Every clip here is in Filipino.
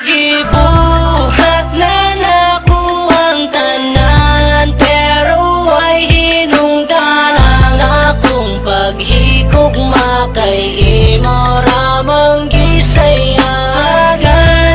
Gibuhat na nako ang tanan, pero ay hinungdan ang akong paghigugma kay imo ramang gisayagan.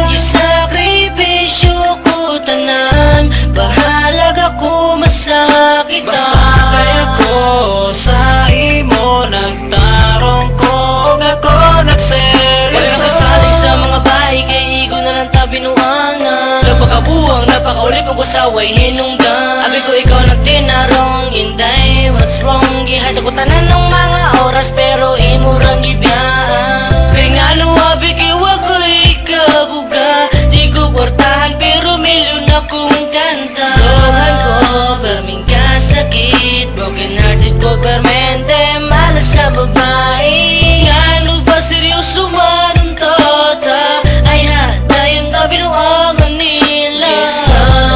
Gisakripisyo ko tanan, bahalag ako masakitan. Basta kaya ko sa imo nagtarong ko, ako nagseryoso. Wala ko saling sa mga bahay kay igo na lang tabinuangan. Napakabuang, napakaulip ang kusaway hinungdan. Abi ko ikaw nagtinarong, inday, what's wrong? Gihat ako tanan ng mga oras pero imurang gibiyaan. Kay nga luwabi kay wag ko ikabuga, di ko kwartahan pero milyon akong kanta. Dohan ko perming kasakit, broken hearted ko permente malas sa babae. Ano ba seryoso man ang tota, ay hata yung tabinuangan nila. Isayangan,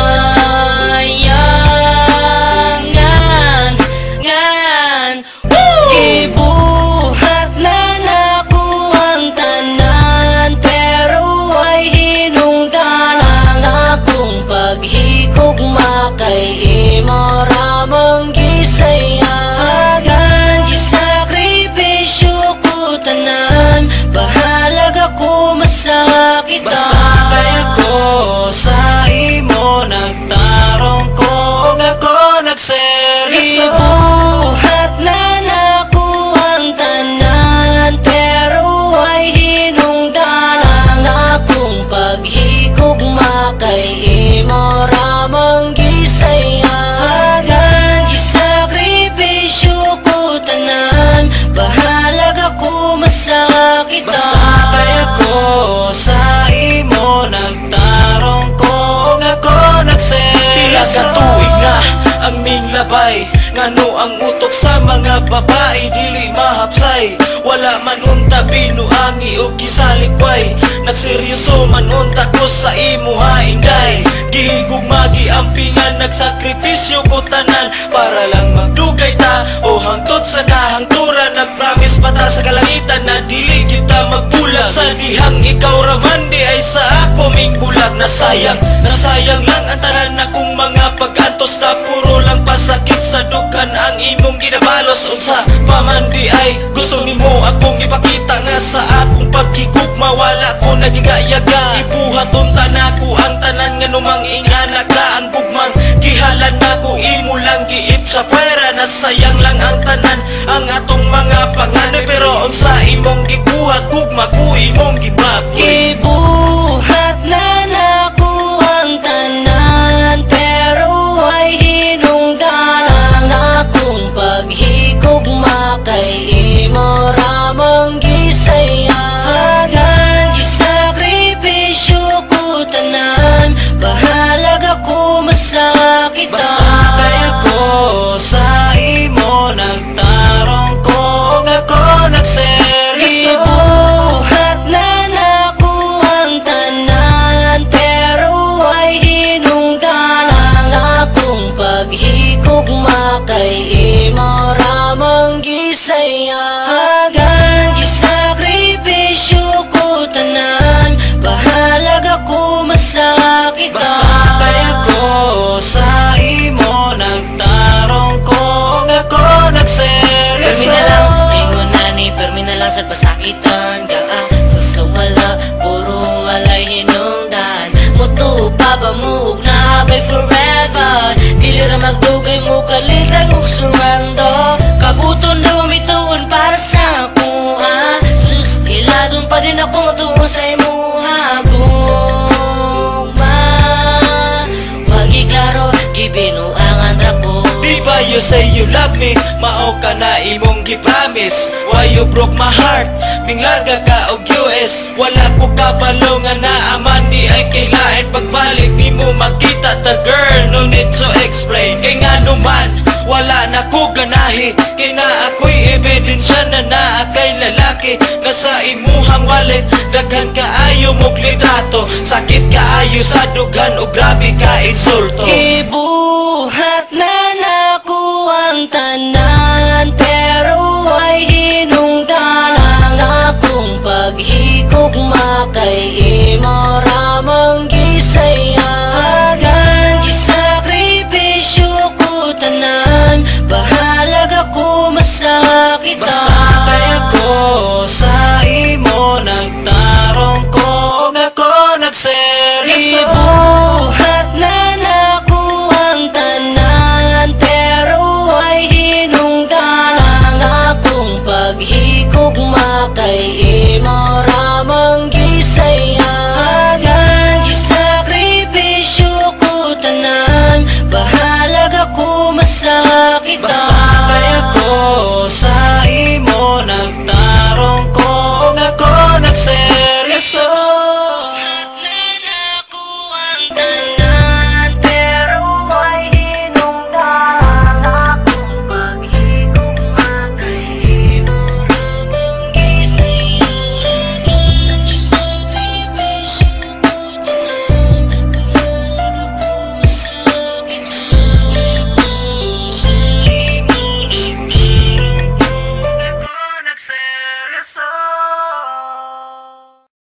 ngan, gibuhat na nako ang tanan, pero ay hinungdan ang akong paghigugma kay imo ramang gisayagan. Gisakripisyo ko tanan, bahalag ako masakitan. Basta kaya ko sa imo nagtarong ko, ako nagseryoso. Gibuhat na nako ang tanan, pero ay hinungdan ang akong paghigugma kay imo ramang gisayagan. Gisakripisyo ko tanan, bahalag ako masakitan. Basta kaya ko sa imo nagtarong ko, ako nagseryoso. Tila ka tuig na ang ming labay, ngano ang utok sa mga babae dili mahapsay. Wala man unta binuangi o kisalikway, nagseryoso man unta ko sa imo hainday. Gihigugmagi ampingan, nagsakripisyo ko tanan para lang magdugay ta o hangtod sa kahangturan. Nagpromise pa ta sa kalangitan na dili kita magbulag. Sa dihang ikaw raman di ay sa ako ming bulag. Nasayang lang ang tanan akong mga pag-antos, na puro lang pasakit sa dukan ang imong ginabalos. Unsa paman di ay gusto nimo akong ipakita nga sa akong paghigugma wala ko nagigayaga. Ibuhaton nako ang tanan nga numang ingana ka ang gugmang gihalan nako imo lang giit sa pera. Nasayang lang ang tanan ang atong mga panganay, pero unsa imong gibuhat gugma ko imong gibaboy. Gibuhat na nako ang tanan, pero ay hinungdan ang akong paghigugma kay imo ramang gisayagan. Gisakripisyo ko tanan, bahalag ako masakitan. Basta kaya ko sa imo nagtarong ko, ako nagseryoso. Gibuhat na nako ang tanan, pero ay hinungdan ang akong paghigugma kay imo ramang gisayagan. Gisakripisyo ko tanan, bahalag ako masakitan. Basta kaya ko sa imo nagtarong ko, ako nagseryoso. Permi na lang, ingon na ni permi na lang sa pasakitan. Kaa sa sumala, puro walay hinungdan. Muto pa ba mo ug naabay forever? Dili ra magdugay mo kalitag ug surrender. Kabuton na umituon para sa ako, sus iladon pa din ako matuon sa imo hagugma. Wagi klaro gibinuangan ra ko. Di ba you say you love me, mao ka na imong gipromise. Why you broke my heart, minglarga ka og US. Wala ko kabalo nga naaman di ay kailain pagbalik nimo makita ta girl. No need to explain, kay nga naman wala na ko ganahi. Kay na ako'y ebidensya na naa kay lalaki nga sa imuhang wallet. Daghan kaayo mog litrato, sakit kaayo sa dugan o grabe ka insulto. Gibuhat na nako ang tanan, pero ay hinungdan ang akong paghigugma kay imo